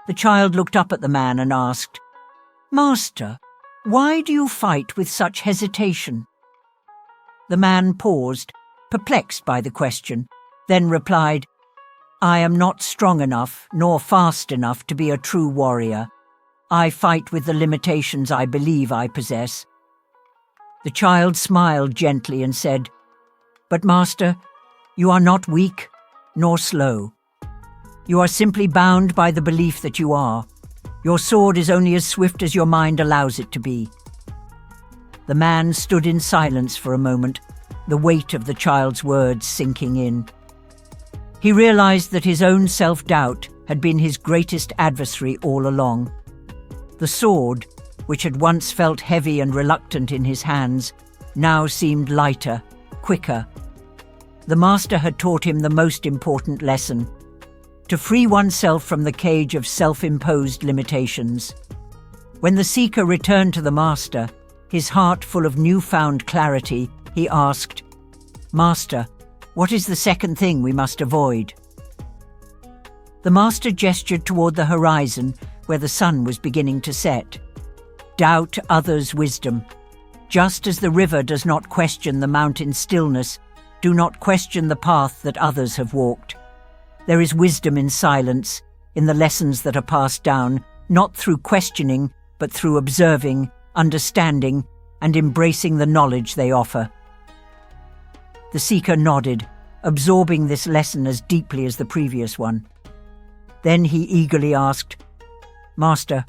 The child looked up at the man and asked, "Master, why do you fight with such hesitation?" The man paused, perplexed by the question, then replied, "I am not strong enough nor fast enough to be a true warrior. I fight with the limitations I believe I possess." The child smiled gently and said, "But Master, you are not weak nor slow. You are simply bound by the belief that you are. Your sword is only as swift as your mind allows it to be." The man stood in silence for a moment, the weight of the child's words sinking in. He realized that his own self-doubt had been his greatest adversary all along. The sword, which had once felt heavy and reluctant in his hands, now seemed lighter, quicker. The master had taught him the most important lesson: to free oneself from the cage of self-imposed limitations. When the seeker returned to the master, his heart full of newfound clarity, he asked, "Master, what is the second thing we must avoid?" The master gestured toward the horizon where the sun was beginning to set. "Doubt others' wisdom. Just as the river does not question the mountain's stillness, do not question the path that others have walked. There is wisdom in silence, in the lessons that are passed down, not through questioning, but through observing, understanding, and embracing the knowledge they offer." The seeker nodded, absorbing this lesson as deeply as the previous one. Then he eagerly asked, "Master,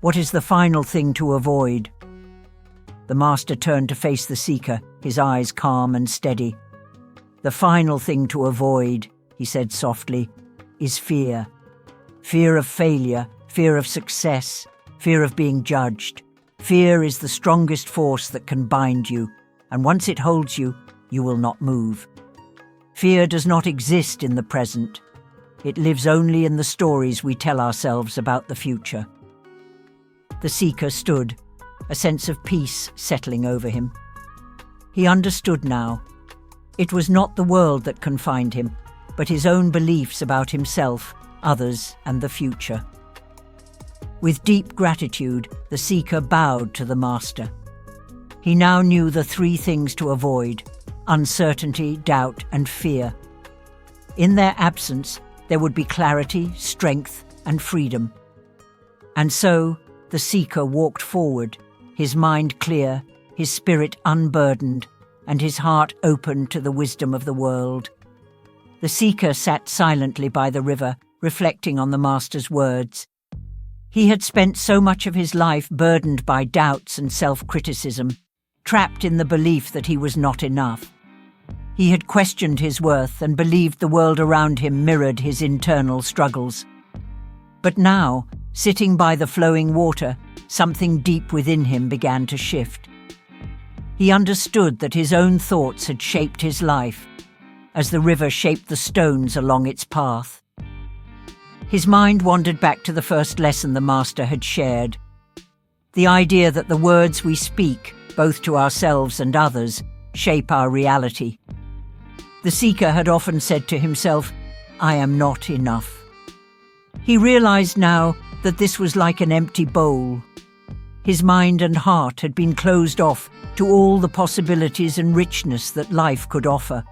what is the final thing to avoid?" The master turned to face the seeker, his eyes calm and steady. "The final thing to avoid," he said softly, "is fear. Fear of failure, fear of success, fear of being judged. Fear is the strongest force that can bind you, and once it holds you, you will not move. Fear does not exist in the present. It lives only in the stories we tell ourselves about the future." The seeker stood, a sense of peace settling over him. He understood now. It was not the world that confined him, but his own beliefs about himself, others, and the future. With deep gratitude, the seeker bowed to the master. He now knew the three things to avoid: uncertainty, doubt, and fear. In their absence, there would be clarity, strength, and freedom. And so, the seeker walked forward, his mind clear, his spirit unburdened, and his heart open to the wisdom of the world. The seeker sat silently by the river, reflecting on the master's words. He had spent so much of his life burdened by doubts and self-criticism, trapped in the belief that he was not enough. He had questioned his worth and believed the world around him mirrored his internal struggles. But now, sitting by the flowing water, something deep within him began to shift. He understood that his own thoughts had shaped his life, as the river shaped the stones along its path. His mind wandered back to the first lesson the master had shared. The idea that the words we speak, both to ourselves and others, shape our reality. The seeker had often said to himself, "I am not enough." He realized now that this was like an empty bowl. His mind and heart had been closed off to all the possibilities and richness that life could offer.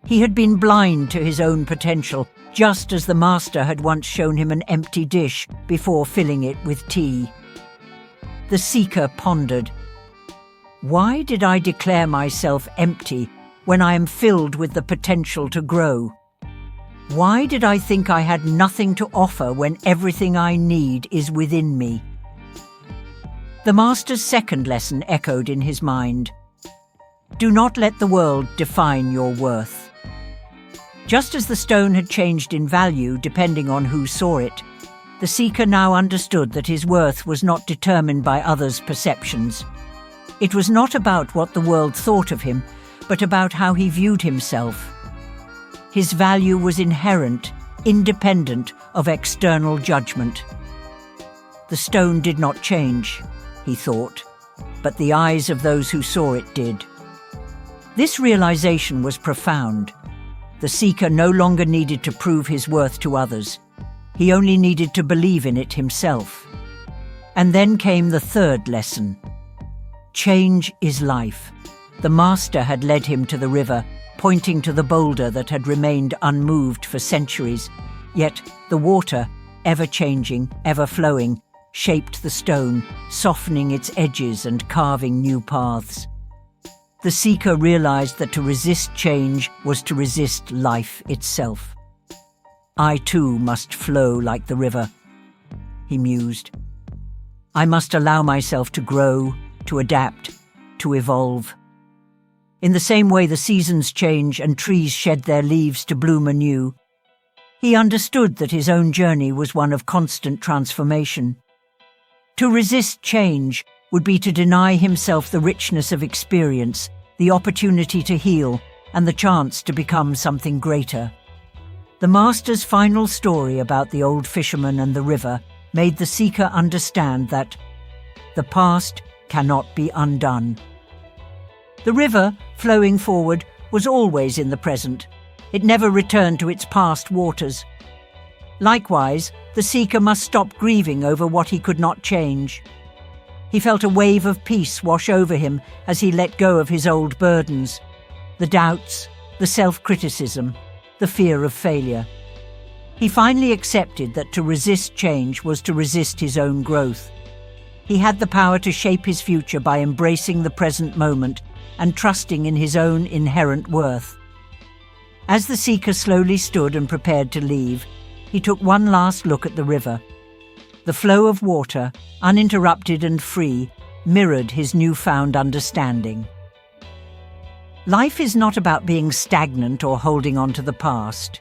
He had been blind to his own potential, just as the master had once shown him an empty dish before filling it with tea. The seeker pondered, "Why did I declare myself empty when I am filled with the potential to grow? Why did I think I had nothing to offer when everything I need is within me?" The master's second lesson echoed in his mind. Do not let the world define your worth. Just as the stone had changed in value depending on who saw it, the seeker now understood that his worth was not determined by others' perceptions. It was not about what the world thought of him, but about how he viewed himself. His value was inherent, independent of external judgment. The stone did not change, he thought, but the eyes of those who saw it did. This realization was profound. The seeker no longer needed to prove his worth to others. He only needed to believe in it himself. And then came the third lesson. Change is life. The master had led him to the river, pointing to the boulder that had remained unmoved for centuries. Yet the water, ever-changing, ever-flowing, shaped the stone, softening its edges and carving new paths. The seeker realized that to resist change was to resist life itself. I too must flow like the river, he mused. I must allow myself to grow, to adapt, to evolve. In the same way the seasons change and trees shed their leaves to bloom anew, he understood that his own journey was one of constant transformation. To resist change would be to deny himself the richness of experience, the opportunity to heal, and the chance to become something greater. The master's final story about the old fisherman and the river made the seeker understand that the past cannot be undone. The river, flowing forward, was always in the present. It never returned to its past waters. Likewise, the seeker must stop grieving over what he could not change. He felt a wave of peace wash over him as he let go of his old burdens, the doubts, the self-criticism, the fear of failure. He finally accepted that to resist change was to resist his own growth. He had the power to shape his future by embracing the present moment and trusting in his own inherent worth. As the seeker slowly stood and prepared to leave, he took one last look at the river. The flow of water, uninterrupted and free, mirrored his newfound understanding. Life is not about being stagnant or holding on to the past.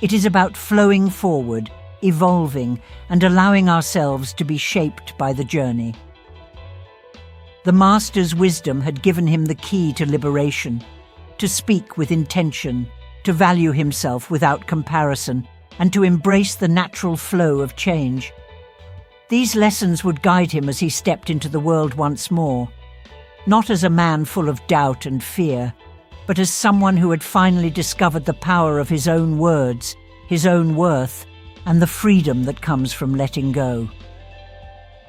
It is about flowing forward, evolving, and allowing ourselves to be shaped by the journey. The master's wisdom had given him the key to liberation, to speak with intention, to value himself without comparison, and to embrace the natural flow of change. These lessons would guide him as he stepped into the world once more, not as a man full of doubt and fear, but as someone who had finally discovered the power of his own words, his own worth, and the freedom that comes from letting go.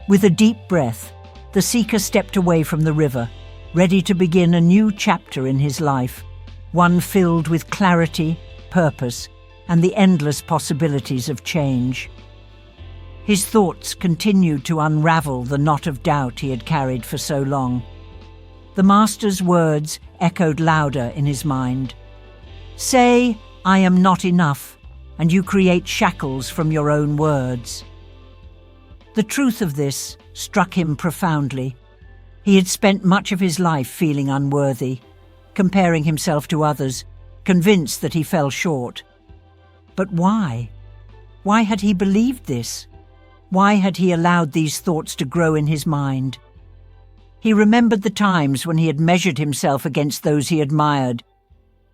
With a deep breath, the seeker stepped away from the river, ready to begin a new chapter in his life, one filled with clarity, purpose, and the endless possibilities of change. His thoughts continued to unravel the knot of doubt he had carried for so long. The master's words echoed louder in his mind. Say, I am not enough, and you create shackles from your own words. The truth of this struck him profoundly. He had spent much of his life feeling unworthy, comparing himself to others, convinced that he fell short. But why? Why had he believed this? Why had he allowed these thoughts to grow in his mind? He remembered the times when he had measured himself against those he admired,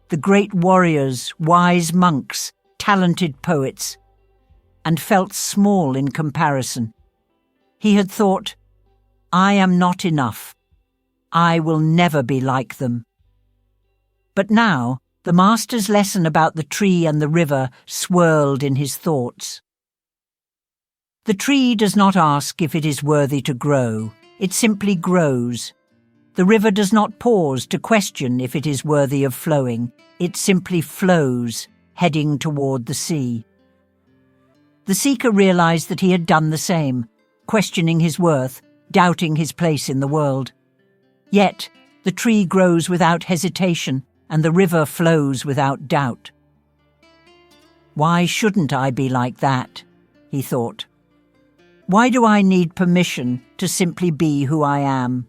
the great warriors, wise monks, talented poets, and felt small in comparison. He had thought, I am not enough. I will never be like them. But now, the master's lesson about the tree and the river swirled in his thoughts. The tree does not ask if it is worthy to grow. It simply grows. The river does not pause to question if it is worthy of flowing. It simply flows, heading toward the sea. The seeker realized that he had done the same, questioning his worth, doubting his place in the world. Yet, the tree grows without hesitation, and the river flows without doubt. Why shouldn't I be like that? He thought. Why do I need permission to simply be who I am?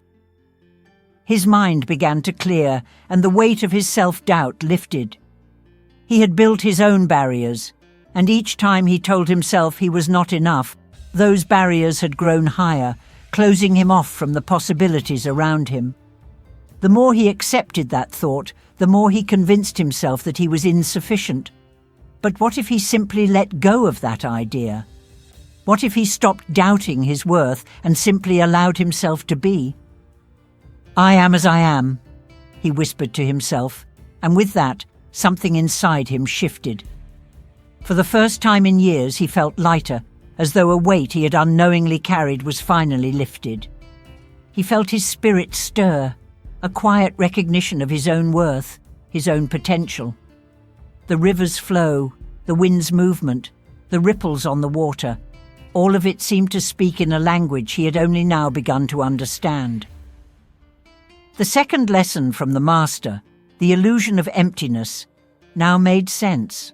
His mind began to clear, and the weight of his self-doubt lifted. He had built his own barriers, and each time he told himself he was not enough, those barriers had grown higher, closing him off from the possibilities around him. The more he accepted that thought, the more he convinced himself that he was insufficient. But what if he simply let go of that idea? What if he stopped doubting his worth and simply allowed himself to be? I am as I am, he whispered to himself, and with that, something inside him shifted. For the first time in years he felt lighter, as though a weight he had unknowingly carried was finally lifted. He felt his spirit stir, a quiet recognition of his own worth, his own potential. The river's flow, the wind's movement, the ripples on the water, all of it seemed to speak in a language he had only now begun to understand. The second lesson from the master, the illusion of emptiness, now made sense.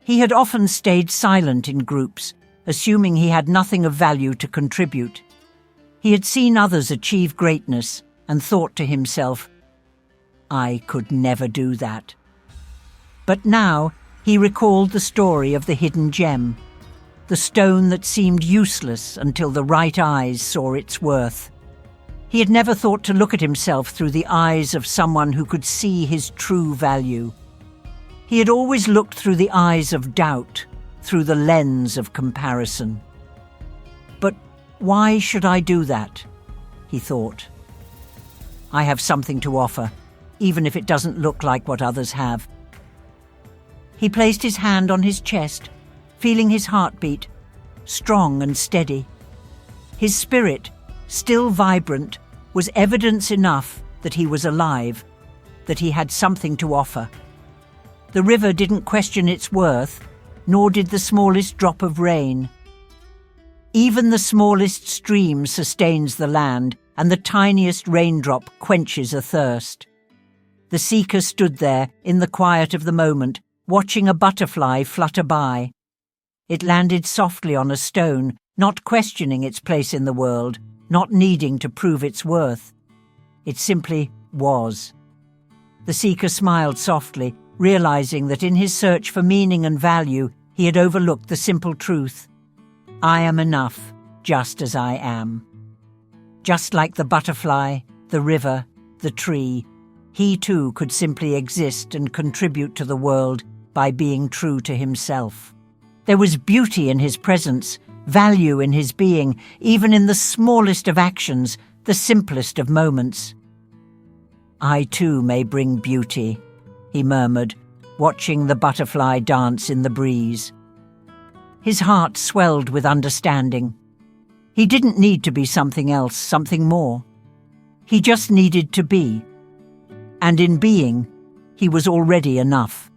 He had often stayed silent in groups, assuming he had nothing of value to contribute. He had seen others achieve greatness and thought to himself, "I could never do that." But now he recalled the story of the hidden gem, the stone that seemed useless until the right eyes saw its worth. He had never thought to look at himself through the eyes of someone who could see his true value. He had always looked through the eyes of doubt, through the lens of comparison. But why should I do that? He thought. I have something to offer, even if it doesn't look like what others have. He placed his hand on his chest, feeling his heartbeat, strong and steady. His spirit, still vibrant, was evidence enough that he was alive, that he had something to offer. The river didn't question its worth, nor did the smallest drop of rain. Even the smallest stream sustains the land, and the tiniest raindrop quenches a thirst. The seeker stood there in the quiet of the moment, watching a butterfly flutter by. It landed softly on a stone, not questioning its place in the world, not needing to prove its worth. It simply was. The seeker smiled softly, realizing that in his search for meaning and value, he had overlooked the simple truth. I am enough, just as I am. Just like the butterfly, the river, the tree, he too could simply exist and contribute to the world by being true to himself. There was beauty in his presence, value in his being, even in the smallest of actions, the simplest of moments. I too may bring beauty, he murmured, watching the butterfly dance in the breeze. His heart swelled with understanding. He didn't need to be something else, something more. He just needed to be. And in being, he was already enough.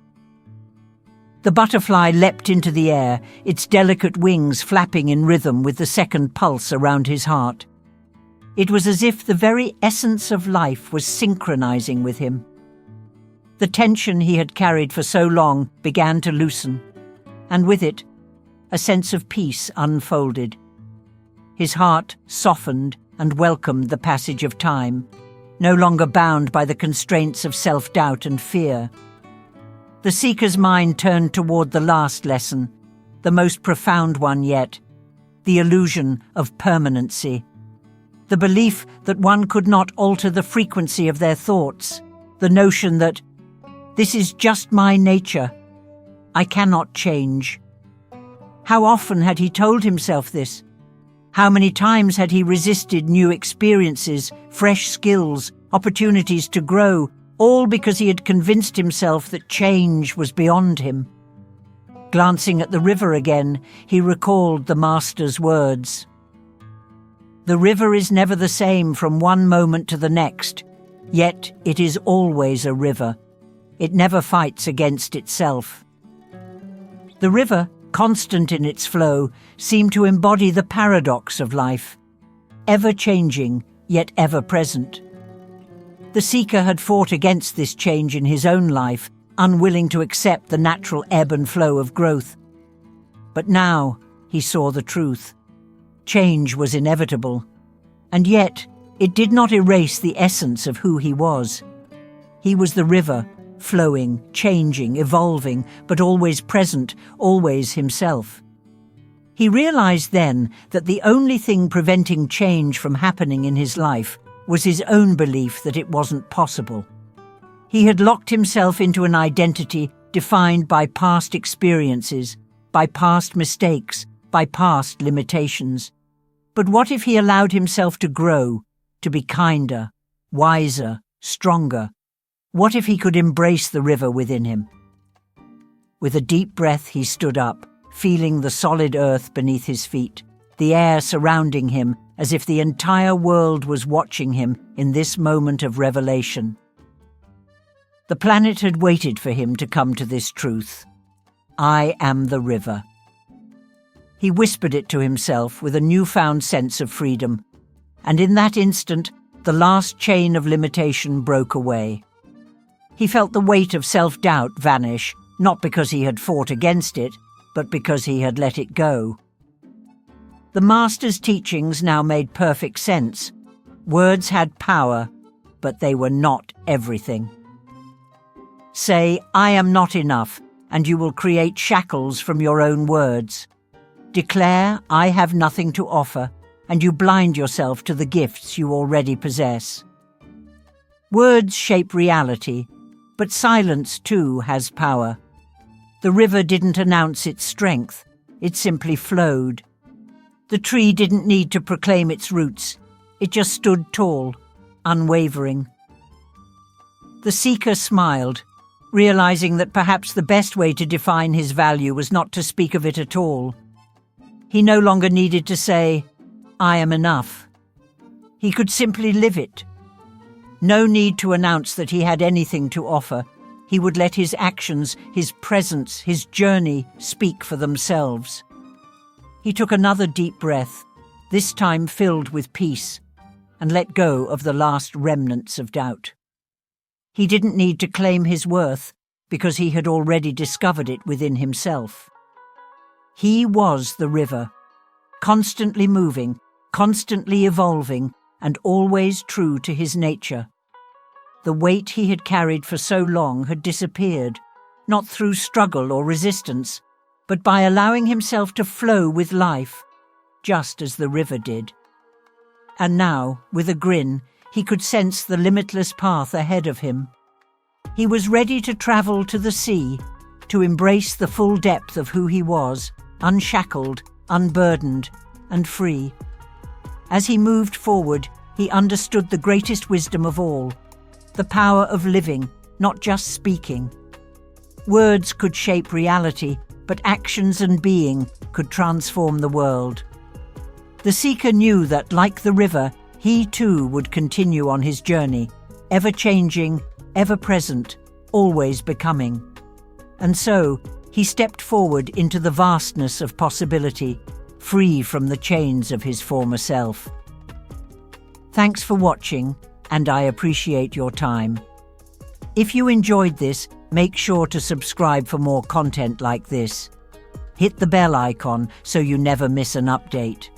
The butterfly leapt into the air, its delicate wings flapping in rhythm with the second pulse around his heart. It was as if the very essence of life was synchronizing with him. The tension he had carried for so long began to loosen, and with it, a sense of peace unfolded. His heart softened and welcomed the passage of time, no longer bound by the constraints of self-doubt and fear. The seeker's mind turned toward the last lesson, the most profound one yet, the illusion of permanency. The belief that one could not alter the frequency of their thoughts, the notion that, this is just my nature, I cannot change. How often had he told himself this? How many times had he resisted new experiences, fresh skills, opportunities to grow, all because he had convinced himself that change was beyond him? Glancing at the river again, he recalled the master's words. The river is never the same from one moment to the next, yet it is always a river. It never fights against itself. The river, constant in its flow, seemed to embody the paradox of life, ever-changing yet ever-present. The seeker had fought against this change in his own life, unwilling to accept the natural ebb and flow of growth. But now he saw the truth. Change was inevitable, and yet it did not erase the essence of who he was. He was the river, flowing, changing, evolving, but always present, always himself. He realized then that the only thing preventing change from happening in his life was his own belief that it wasn't possible. He had locked himself into an identity defined by past experiences, by past mistakes, by past limitations. But what if he allowed himself to grow, to be kinder, wiser, stronger? What if he could embrace the river within him? With a deep breath he stood up, feeling the solid earth beneath his feet, the air surrounding him as if the entire world was watching him in this moment of revelation. The planet had waited for him to come to this truth. I am the river. He whispered it to himself with a newfound sense of freedom, and in that instant, the last chain of limitation broke away. He felt the weight of self-doubt vanish, not because he had fought against it, but because he had let it go. The Master's teachings now made perfect sense. Words had power, but they were not everything. Say, I am not enough, and you will create shackles from your own words. Declare, I have nothing to offer, and you blind yourself to the gifts you already possess. Words shape reality, but silence too has power. The river didn't announce its strength, it simply flowed. The tree didn't need to proclaim its roots, it just stood tall, unwavering. The seeker smiled, realizing that perhaps the best way to define his value was not to speak of it at all. He no longer needed to say, I am enough. He could simply live it. No need to announce that he had anything to offer. He would let his actions, his presence, his journey speak for themselves. He took another deep breath, this time filled with peace, and let go of the last remnants of doubt. He didn't need to claim his worth because he had already discovered it within himself. He was the river, constantly moving, constantly evolving, and always true to his nature. The weight he had carried for so long had disappeared, not through struggle or resistance, but by allowing himself to flow with life, just as the river did. And now, with a grin, he could sense the limitless path ahead of him. He was ready to travel to the sea, to embrace the full depth of who he was, unshackled, unburdened, and free. As he moved forward, he understood the greatest wisdom of all, the power of living, not just speaking. Words could shape reality, but actions and being could transform the world. The seeker knew that, like the river, he too would continue on his journey, ever-changing, ever-present, always becoming. And so, he stepped forward into the vastness of possibility, free from the chains of his former self. Thanks for watching, and I appreciate your time. If you enjoyed this, make sure to subscribe for more content like this. Hit the bell icon so you never miss an update.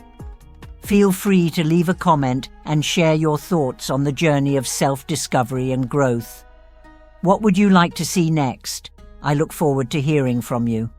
Feel free to leave a comment and share your thoughts on the journey of self-discovery and growth. What would you like to see next? I look forward to hearing from you.